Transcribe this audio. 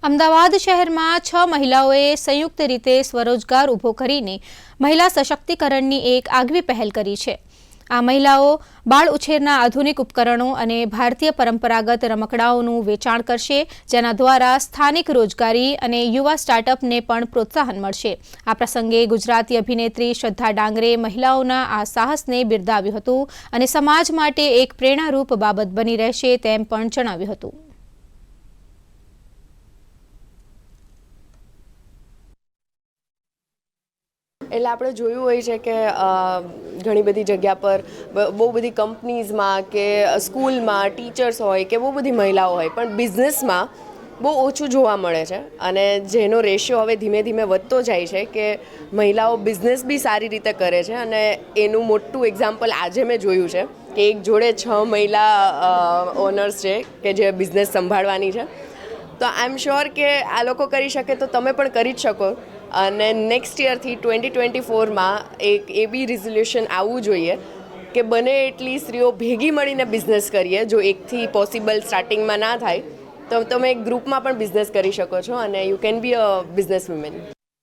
અમદાવાદ શહેરમાં 6 મહિલાઓએ સંયુક્ત રીતે સ્વરોજગાર ઊભો કરીને મહિલા સશક્તિકરણની એક આગવી પહેલ કરી છે। આ મહિલાઓ બાળ ઉછેરના આધુનિક ઉપકરણો અને ભારતીય પરંપરાગત રમકડાઓનું વેચાણ કરશે, જેના દ્વારા સ્થાનિક રોજગારી અને યુવા સ્ટાર્ટઅપને પણ પ્રોત્સાહન મળશે। આ પ્રસંગે ગુજરાતી અભિનેત્રી શ્રદ્ધા ડાંગરે મહિલાઓના આ સાહસને બિરદાવ્યું હતું અને સમાજ માટે એક પ્રેરણારૂપ બાબત બની રહેશે તેમ પણ જણાવ્યું હતું। એટલે આપણે જોયું હોય છે કે ઘણી બધી જગ્યા પર બહુ બધી કંપનીઝમાં કે સ્કૂલમાં ટીચર્સ હોય કે બહુ બધી મહિલાઓ હોય, પણ બિઝનેસમાં બહુ ઓછું જોવા મળે છે અને જેનો રેશિયો હવે ધીમે ધીમે વધતો જાય છે કે મહિલાઓ બિઝનેસ બી સારી રીતે કરે છે। અને એનું મોટું એક્ઝામ્પલ આજે મેં જોયું છે કે એક જોડે 6 મહિલા ઓનર્સ છે કે જે બિઝનેસ સંભાળવાની છે। તો આઈ એમ શ્યોર કે આ લોકો કરી શકે તો તમે પણ કરી જ શકો। અને નેક્સ્ટ યરથી 2024માં એક એ બી રિઝોલ્યુશન આવવું જોઈએ કે બને એટલી સ્ત્રીઓ ભેગી મળીને બિઝનેસ કરીએ। જો એકથી પોસિબલ સ્ટાર્ટિંગમાં ના થાય તો તમે એક ગ્રુપમાં પણ બિઝનેસ કરી શકો છો અને you can be a business women.